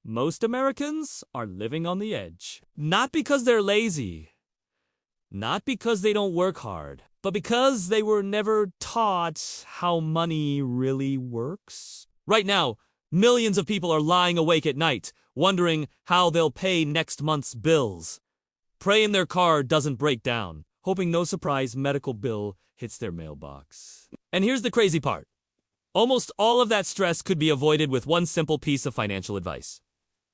Most Americans are living on the edge. Not because they're lazy, not because they don't work hard, but because they were never taught how money really works. Right now, millions of people are lying awake at night, wondering how they'll pay next month's bills, praying their car doesn't break down, hoping no surprise medical bill hits their mailbox. And here's the crazy part. Almost all of that stress could be avoided with one simple piece of financial advice.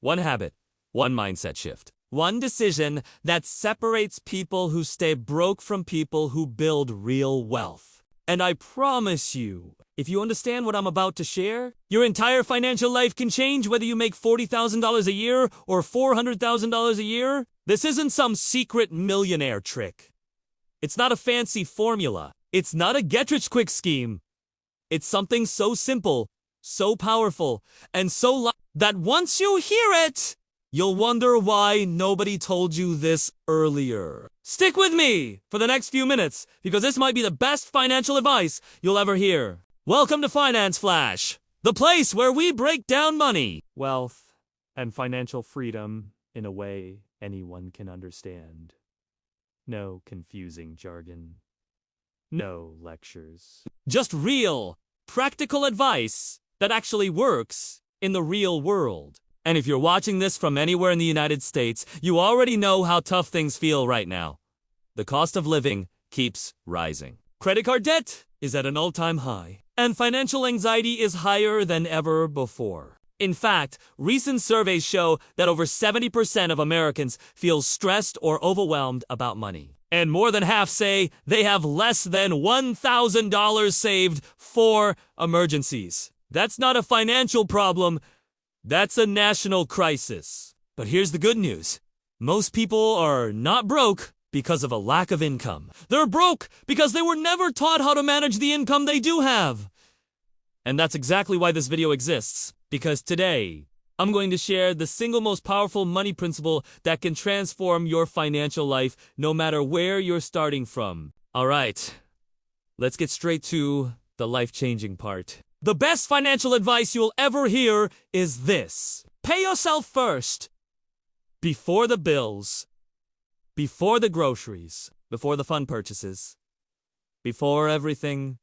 One habit, one mindset shift. One decision that separates people who stay broke from people who build real wealth. And I promise you, if you understand what I'm about to share, your entire financial life can change whether you make $40,000 a year or $400,000 a year. This isn't some secret millionaire trick. It's not a fancy formula. It's not a get-rich-quick scheme. It's something so simple, so powerful, and so that once you hear it, you'll wonder why nobody told you this earlier. Stick with me for the next few minutes, because this might be the best financial advice you'll ever hear. Welcome to Finance Flash, the place where we break down money, wealth, and financial freedom in a way anyone can understand. No confusing jargon. No lectures. Just real, practical advice that actually works in the real world. And if you're watching this from anywhere in the United States, you already know how tough things feel right now. The cost of living keeps rising. Credit card debt is at an all-time high, and financial anxiety is higher than ever before. In fact, recent surveys show that over 70% of Americans feel stressed or overwhelmed about money. And more than half say they have less than $1,000 saved for emergencies. That's not a financial problem. That's a national crisis. But here's the good news. Most people are not broke because of a lack of income. They're broke because they were never taught how to manage the income they do have. And that's exactly why this video exists. Because today, I'm going to share the single most powerful money principle that can transform your financial life no matter where you're starting from. All right, let's get straight to the life-changing part. The best financial advice you'll ever hear is this. Pay yourself first. Before the bills. Before the groceries. Before the fun purchases. Before everything.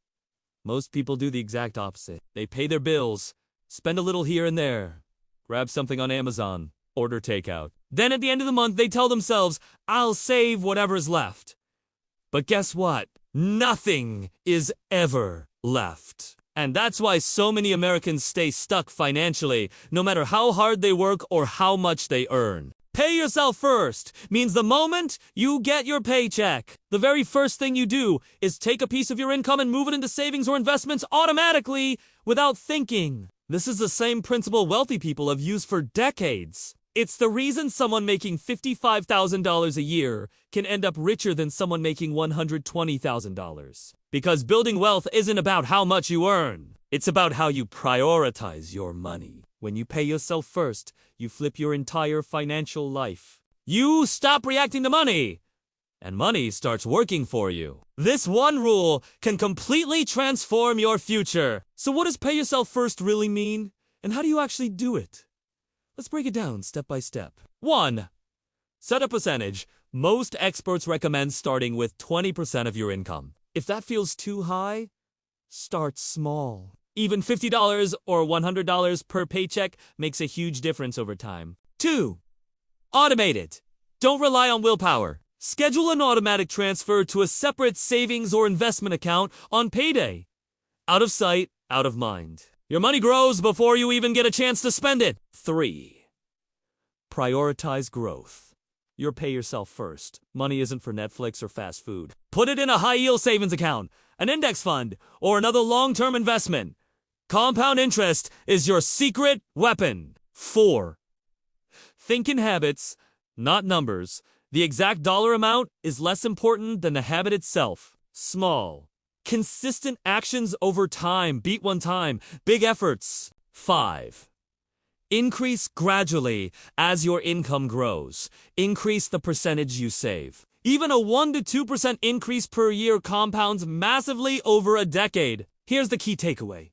Most people do the exact opposite. They pay their bills, spend a little here and there, grab something on Amazon, order takeout. Then at the end of the month, they tell themselves, I'll save whatever's left. But guess what? Nothing is ever left. And that's why so many Americans stay stuck financially, no matter how hard they work or how much they earn. Pay yourself first means the moment you get your paycheck, the very first thing you do is take a piece of your income and move it into savings or investments automatically without thinking. This is the same principle wealthy people have used for decades. It's the reason someone making $55,000 a year can end up richer than someone making $120,000. Because building wealth isn't about how much you earn. It's about how you prioritize your money. When you pay yourself first, you flip your entire financial life. You stop reacting to money, and money starts working for you. This one rule can completely transform your future. So what does pay yourself first really mean? And how do you actually do it? Let's break it down step by step. 1. Set a percentage. Most experts recommend starting with 20% of your income. If that feels too high, start small. Even $50 or $100 per paycheck makes a huge difference over time. 2. Automate it. Don't rely on willpower. Schedule an automatic transfer to a separate savings or investment account on payday. Out of sight, out of mind. Your money grows before you even get a chance to spend it. 3. Prioritize growth. You're pay yourself first. Money isn't for Netflix or fast food. Put it in a high-yield savings account, an index fund, or another long-term investment. Compound interest is your secret weapon. 4. Think in habits, not numbers. The exact dollar amount is less important than the habit itself. Small, consistent actions over time beat one time. Big efforts. 5. Increase gradually as your income grows. Increase the percentage you save. Even a 1 to 2% increase per year compounds massively over a decade. Here's the key takeaway.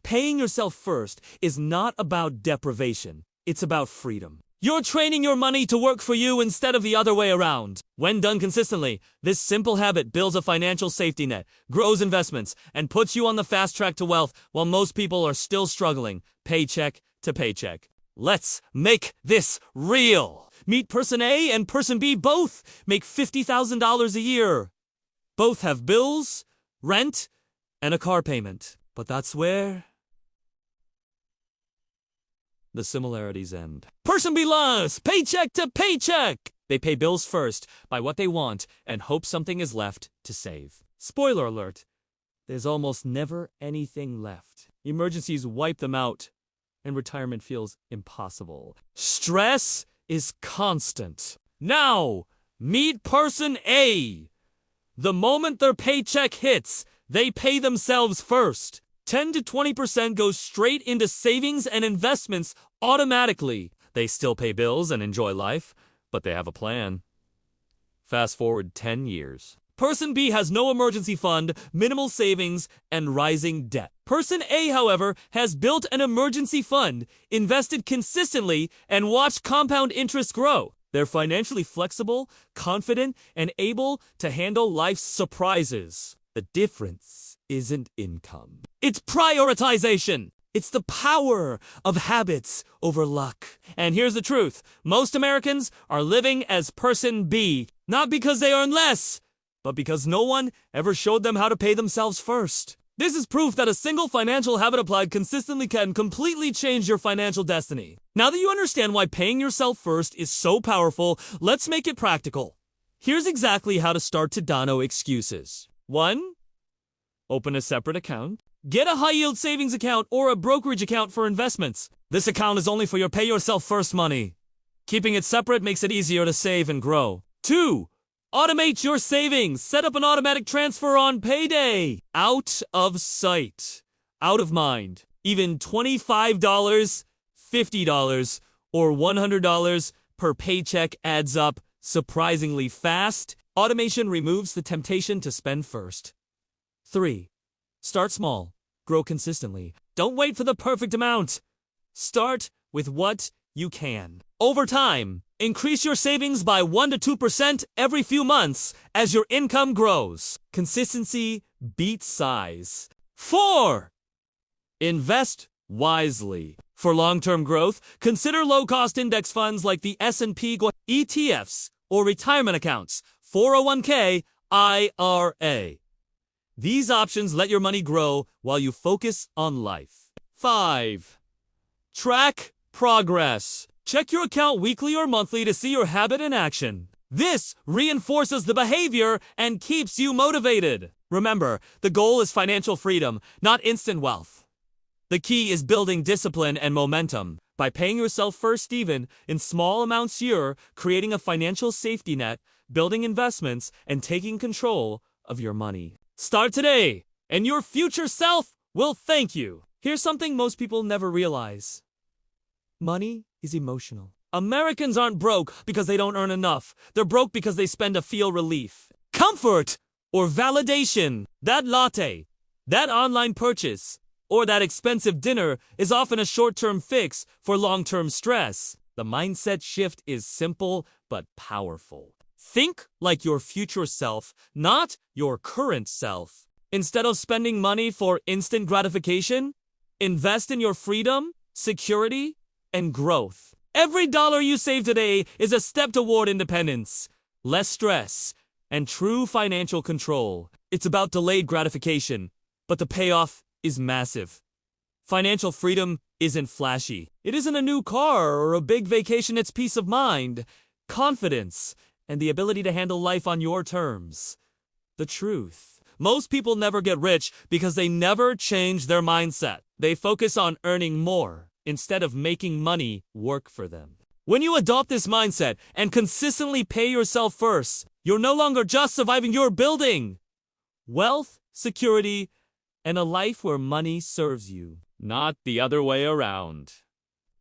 Paying yourself first is not about deprivation. It's about freedom. You're training your money to work for you instead of the other way around. When done consistently, this simple habit builds a financial safety net, grows investments, and puts you on the fast track to wealth while most people are still struggling, paycheck to paycheck. Let's make this real. Meet Person A and Person B both make $50,000 a year. Both have bills, rent, and a car payment. But that's where the similarities end. Person B lives paycheck to paycheck. They pay bills first, buy what they want, and hope something is left to save. Spoiler alert, there's almost never anything left. Emergencies wipe them out, and retirement feels impossible. Stress is constant. Now, meet Person A. The moment their paycheck hits, they pay themselves first. 10 to 20% goes straight into savings and investments automatically. They still pay bills and enjoy life, but they have a plan. Fast forward 10 years. Person B has no emergency fund, minimal savings, and rising debt. Person A, however, has built an emergency fund, invested consistently, and watched compound interest grow. They're financially flexible, confident, and able to handle life's surprises. The difference isn't income. It's prioritization. It's the power of habits over luck. And here's the truth. Most Americans are living as Person B, not because they earn less, but because no one ever showed them how to pay themselves first. This is proof that a single financial habit applied consistently can completely change your financial destiny. Now that you understand why paying yourself first is so powerful, let's make it practical. Here's exactly how to start to Dono excuses. 1. Open a separate account. Get a high-yield savings account or a brokerage account for investments. This account is only for your pay-yourself-first money. Keeping it separate makes it easier to save and grow. 2. Automate your savings. Set up an automatic transfer on payday. Out of sight. Out of mind. Even $25, $50, or $100 per paycheck adds up surprisingly fast. Automation removes the temptation to spend first. 3. Start small. Grow consistently. Don't wait for the perfect amount. Start with what you can. Over time, increase your savings by 1 to 2% every few months as your income grows. Consistency beats size. 4. Invest wisely. For long-term growth, consider low-cost index funds like the S&P ETFs or retirement accounts, 401k, IRA. These options let your money grow while you focus on life. 5. Track progress. Check your account weekly or monthly to see your habit in action. This reinforces the behavior and keeps you motivated. Remember, the goal is financial freedom, not instant wealth. The key is building discipline and momentum. By paying yourself first even in small amounts you're creating a financial safety net, building investments, and taking control of your money. Start today, and your future self will thank you. Here's something most people never realize. Money is emotional. Americans aren't broke because they don't earn enough. They're broke because they spend to feel relief, comfort, or validation. That latte, that online purchase, or that expensive dinner is often a short-term fix for long-term stress. The mindset shift is simple but powerful. Think like your future self, not your current self. Instead of spending money for instant gratification, invest in your freedom, security, and growth. Every dollar you save today is a step toward independence, less stress, and true financial control. It's about delayed gratification, but the payoff is massive. Financial freedom isn't flashy. It isn't a new car or a big vacation, it's peace of mind, confidence, and the ability to handle life on your terms. The truth. Most people never get rich because they never change their mindset. They focus on earning more instead of making money work for them. When you adopt this mindset and consistently pay yourself first, you're no longer just surviving, you're building wealth, security, and a life where money serves you, not the other way around.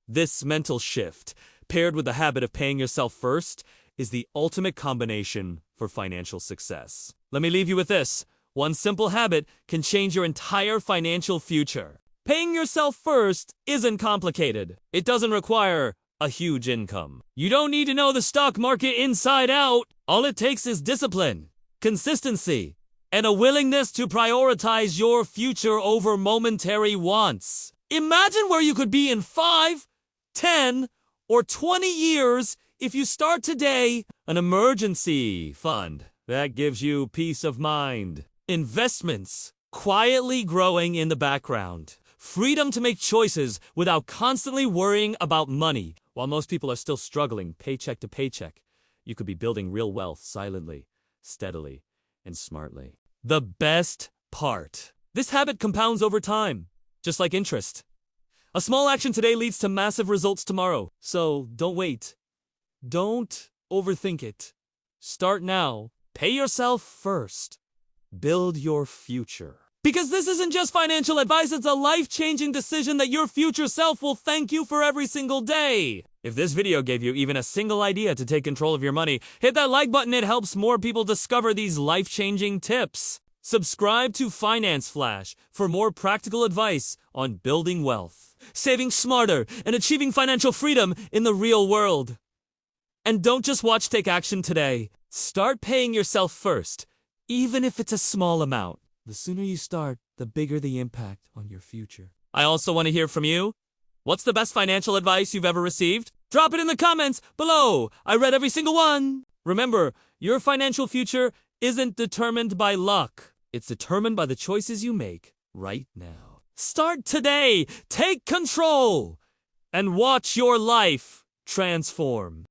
This mental shift, paired with the habit of paying yourself first, is the ultimate combination for financial success. Let me leave you with this. One simple habit can change your entire financial future. Paying yourself first isn't complicated. It doesn't require a huge income. You don't need to know the stock market inside out. All it takes is discipline, consistency, and a willingness to prioritize your future over momentary wants. Imagine where you could be in 5, 10, or 20 years if you start today. An emergency fund that gives you peace of mind. Investments quietly growing in the background. Freedom to make choices without constantly worrying about money. While most people are still struggling paycheck to paycheck, you could be building real wealth silently, steadily, and smartly. The best part. This habit compounds over time, just like interest. A small action today leads to massive results tomorrow. So don't wait. Don't overthink it. Start now. Pay yourself first. Build your future. Because this isn't just financial advice, it's a life-changing decision that your future self will thank you for every single day. If this video gave you even a single idea to take control of your money, hit that like button. It helps more people discover these life-changing tips. Subscribe to Finance Flash for more practical advice on building wealth, saving smarter, and achieving financial freedom in the real world. And don't just watch, take action today. Start paying yourself first, even if it's a small amount. The sooner you start, the bigger the impact on your future. I also want to hear from you. What's the best financial advice you've ever received? Drop it in the comments below. I read every single one. Remember, your financial future isn't determined by luck. It's determined by the choices you make right now. Start today. Take control and watch your life transform.